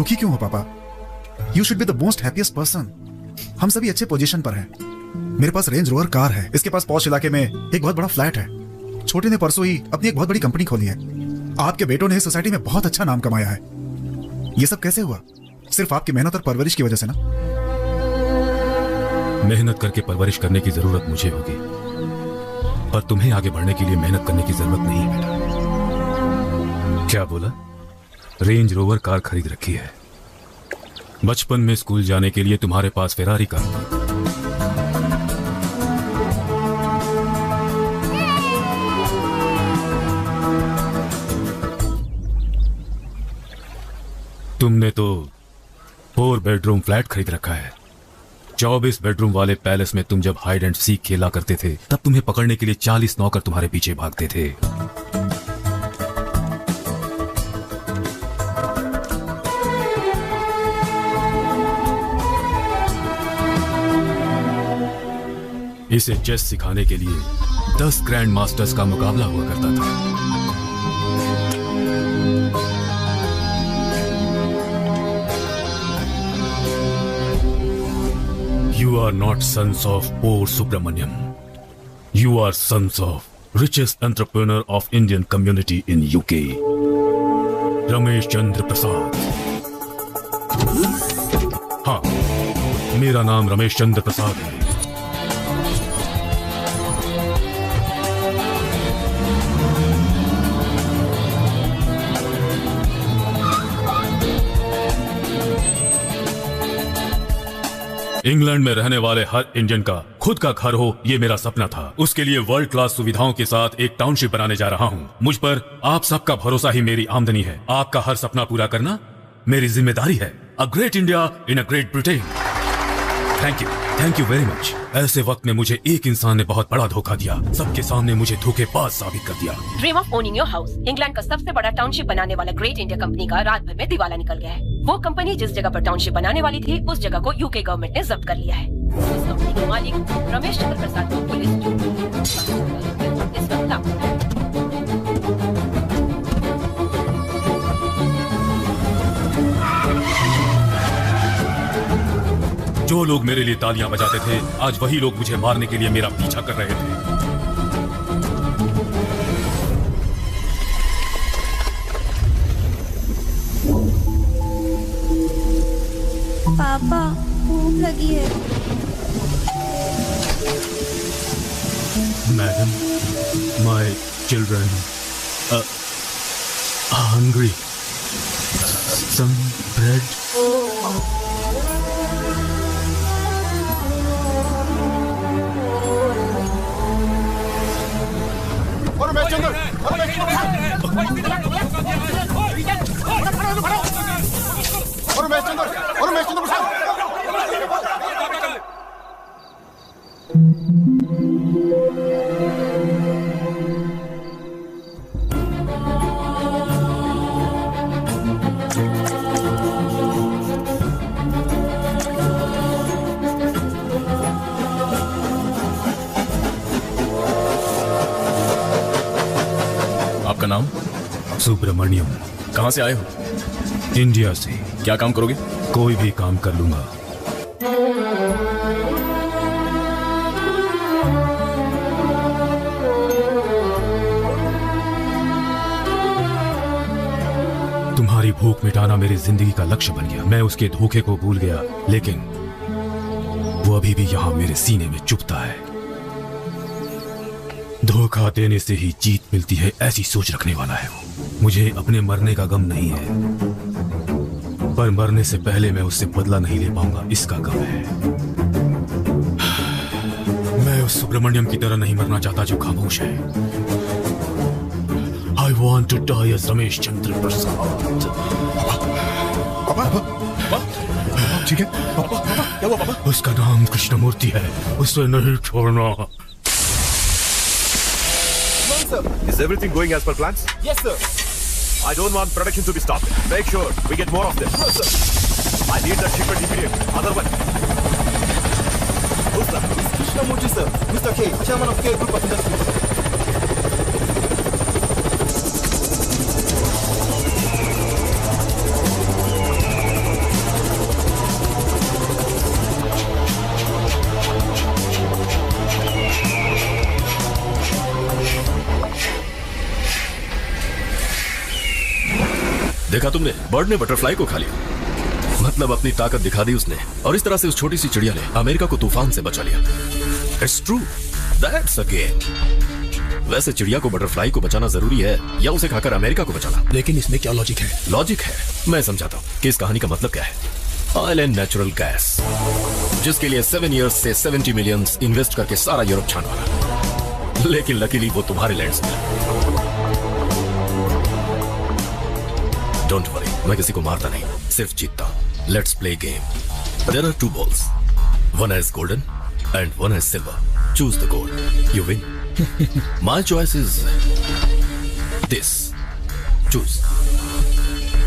दुखी क्यों हो पापा? You should be the most happiest person. हम सभी अच्छे पोजीशन पर हैं। मेरे पास रेंज रोवर कार है, इसके पास पॉश इलाके में एक बहुत बड़ा फ्लैट है। छोटे ने परसों ही अपनी एक बहुत बड़ी कंपनी खोली है। आपके बेटों ने सोसाइटी में बहुत अच्छा नाम कमाया है। ये सब कैसे हुआ? सिर्फ आपकी मेहनत और परवरिश की वजह से ना? मेहनत करके परवरिश करने की जरूरत मुझे होगी, पर तुम्हें आगे बढ़ने के लिए मेहनत करने की जरूरत नहीं है बेटा। क्या बोला? रेंज रोवर कार खरीद रखी है। बचपन में स्कूल जाने के लिए तुम्हारे पास फेरारी कार थी। तुमने तो 4 बेडरूम फ्लैट खरीद रखा है। 24 बेडरूम वाले पैलेस में तुम जब हाइड एंड सीक खेला करते थे, तब तुम्हें पकड़ने के लिए 40 नौकर तुम्हारे पीछे भागते थे। इसे चेस सिखाने के लिए 10 ग्रैंड मास्टर्स का मुकाबला हुआ करता था। You are not sons of poor Subramaniam. You are sons of richest entrepreneur of Indian community in UK, Ramesh Chandra Prasad. हाँ, मेरा नाम रमेश चंद्र प्रसाद है। इंग्लैंड में रहने वाले हर इंडियन का खुद का घर हो, ये मेरा सपना था। उसके लिए वर्ल्ड क्लास सुविधाओं के साथ एक टाउनशिप बनाने जा रहा हूँ। मुझ पर आप सबका भरोसा ही मेरी आमदनी है। आपका हर सपना पूरा करना मेरी जिम्मेदारी है। A great India in a great Britain. Thank you very much. ऐसे वक्त में मुझे एक इंसान ने बहुत बड़ा धोखा दिया। सबके सामने मुझे धोखेबाज साबित कर दिया। Dream of owning your house, England का सबसे बड़ा टाउनशिप बनाने वाला ग्रेट इंडिया कंपनी का रात भर में दिवाला निकल गया है। वो कंपनी जिस जगह पर टाउनशिप बनाने वाली थी, उस जगह को यूके गवर्नमेंट ने जब्त कर लिया है। उस कंपनी के मालिक रमेश चंद्र प्रसाद को पुलिस इस वक्त लापता है। जो लोग मेरे लिए तालियां बजाते थे, आज वही लोग मुझे मारने के लिए मेरा पीछा कर रहे थे। पापा, भूख लगी है। Madam, my children hungry. Some bread. आपका नाम? सुब्रमण्यम। कहाँ से आए हो? इंडिया से। क्या काम करोगे? कोई भी काम कर लूंगा। तुम्हारी भूख मिटाना मेरी जिंदगी का लक्ष्य बन गया। मैं उसके धोखे को भूल गया, लेकिन वो अभी भी यहां मेरे सीने में चुभता है। धोखा देने से ही जीत मिलती है, ऐसी सोच रखने वाला है वो। मुझे अपने मरने का गम नहीं है, पर मरने से पहले मैं उससे बदला नहीं ले पाऊंगा, इसका गम है। मैं उस सुब्रमण्यम की तरह नहीं मरना चाहता जो खामोश है। I want to die as Ramesh Chandra Prasad. पापा, ठीक है? क्या हुआ पापा? उसका नाम कृष्णमूर्ति है, उसे नहीं छोड़ना। Is everything going as per plans? Yes, sir. I don't want production to be stopped. Make sure we get more of them. No, sir. I need that shipment immediately. Otherwise, who's that? It's Krishnamurti, sir. Mr. K, chairman of K Group of Industries. देखा तुमने, bird ने butterfly को खा लिया। मतलब अपनी ताकत दिखा दी उसने, और इस तरह से उस छोटी सी चिड़िया ने अमेरिका को तूफान से बचा लिया। It's true, that's a game. वैसे चिड़िया को बटरफ्लाई को बचाना जरूरी है या उसे खाकर अमेरिका को बचाना? लेकिन इसमें क्या लॉजिक है? लॉजिक है, मैं समझाता हूँ कि इस कहानी का मतलब क्या है। ऑयल एंड नेचुरल गैस, जिसके लिए 7 इयर्स से 70 मिलियंस इन्वेस्ट करके सारा यूरोप छान मारा, लेकिन लकीली वो तुम्हारे लैंड से मिला। डोंट वरी, मैं किसी को मारता नहीं, सिर्फ जीतता हूं। Let's play game. There are 2 balls, one is golden and one is silver. Choose the gold, you win. My choice is this. Choose.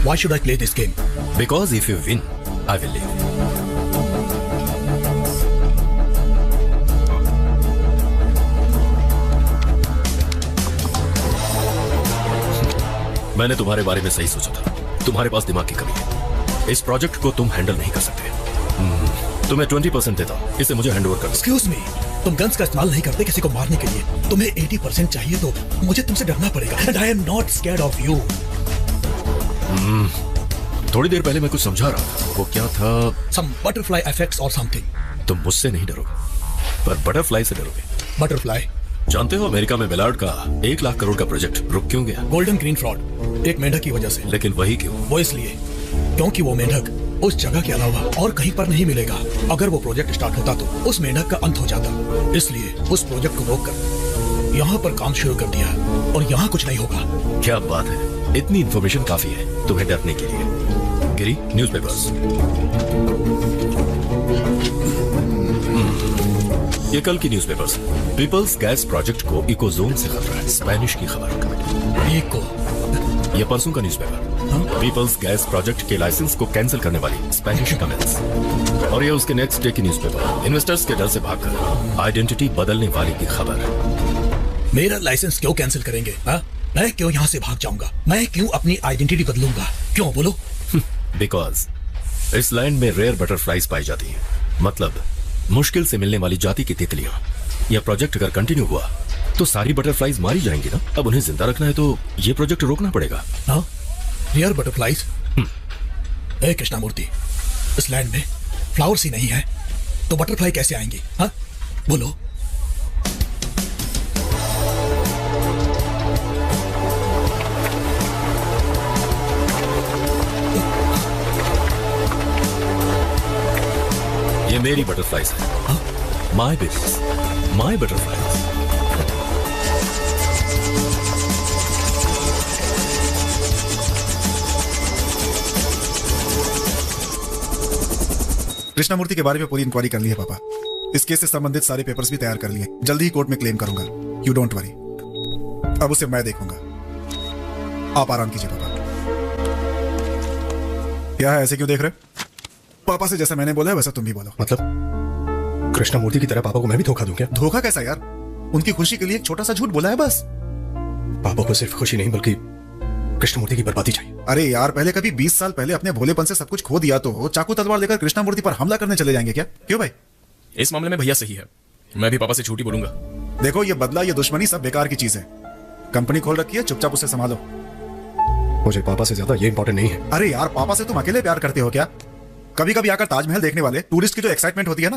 Why should I play this game? Because if you win, I will leave. मैंने तुम्हारे बारे में सही सोचा था, तुम्हारे पास दिमाग की कमी है। इस प्रोजेक्ट को तुम हैंडल नहीं कर सकते। तुम्हें 20% देता हूं, इसे मुझे हैंड ओवर कर दो। Excuse me, तुम गन्स का इस्तेमाल नहीं करते किसी को मारने के लिए। तुम्हें 80% चाहिए तो मुझे तुमसे डरना पड़ेगा। And I am not scared of you. थोड़ी देर पहले मैं कुछ समझा रहा था, वो क्या था? Some butterfly effects or something. तुम मुझसे नहीं डरोगे, पर बटरफ्लाई से डरोगे। Butterfly. जानते हो अमेरिका में मिलार्ड का 1 लाख करोड़ का प्रोजेक्ट रुक क्यों गया? गोल्डन ग्रीन फ्रॉड, एक मेंढक की वजह से। लेकिन वही क्यों? वो इसलिए क्योंकि वो मेंढक उस जगह के अलावा और कहीं पर नहीं मिलेगा। अगर वो प्रोजेक्ट स्टार्ट होता तो उस मेंढक का अंत हो जाता। इसलिए उस प्रोजेक्ट को रोककर यहाँ पर काम शुरू कर दिया और यहाँ कुछ नहीं होगा। क्या बात है, इतनी इंफॉर्मेशन काफी है तुम्हें डरने के लिए। गिरी, न्यूज़पेपर्स। ये कल की न्यूज़पेपर्स। पीपल्स गैस प्रोजेक्ट को इकोजोन से खतरा है, स्पेनिश की खबर। इको, ये परसों का न्यूज़पेपर। पीपल्स गैस प्रोजेक्ट के लाइसेंस को कैंसिल करने वाली स्पेनिश कमेंट्स। और ये उसके नेक्स्ट डे की न्यूज़पेपर। इन्वेस्टर्स के डर से भागकर आइडेंटिटी बदलने वाली की खबर। मेरा लाइसेंस क्यों कैंसिल करेंगे? हा? मैं क्यों यहाँ से भाग जाऊंगा? मैं क्यों अपनी आइडेंटिटी बदलूंगा? क्यों बोलो? बिकॉज इस लैंड में रेयर बटरफ्लाईज पाई जाती है, मतलब मुश्किल से मिलने वाली जाति की तितलियां। यह प्रोजेक्ट अगर कंटिन्यू हुआ तो सारी बटरफ्लाईज मारी जाएंगी ना। अब उन्हें जिंदा रखना है तो ये प्रोजेक्ट रोकना पड़ेगा। हाँ, रेयर बटरफ्लाईज। ए कृष्णामूर्ति, इस लैंड में फ्लावर्स ही नहीं है तो बटरफ्लाई कैसे आएंगी? हाँ बोलो। ये मेरी बटरफ्लाईज है, my babies, my butterflies. Krishnamurthy के बारे में पूरी इंक्वायरी कर ली है पापा। इस केस से संबंधित सारे पेपर्स भी तैयार कर लिए। जल्दी ही कोर्ट में क्लेम करूंगा। यू डोंट वरी, अब उसे मैं देखूंगा। आप आराम कीजिए पापा। क्या है, ऐसे क्यों देख रहे? पापा से जैसा मैंने बोला है वैसा तुम भी बोलो। मतलब कृष्णामूर्ति की तरह पापा को मैं भी धोखा दूं क्या? धोखा कैसा यार? उनकी खुशी के लिए एक छोटा सा झूठ बोला है बस। पापा को सिर्फ खुशी नहीं बल्कि कृष्णमूर्ति की बर्बादी चाहिए। अरे यार, पहले कभी 20 साल पहले अपने भोलेपन से सब कुछ खो दिया तो चाकू तलवार लेकर कृष्णामूर्ति पर हमला करने चले जाएंगे क्या? क्यों भाई? इस मामले में भैया सही है, मैं भी पापा से छूटी बोलूंगा। देखो, ये बदला, ये दुश्मनी सब बेकार की चीज है। कंपनी खोल रखी है, चुपचाप उसे संभालो। मुझे पापा से ज्यादा ये इंपॉर्टेंट नहीं है। अरे यार, पापा से तुम अकेले प्यार करते हो क्या? कभी कभी आकर ताजमहल देखने वाले टूरिस्ट की जो एक्साइटमेंट होती है ना,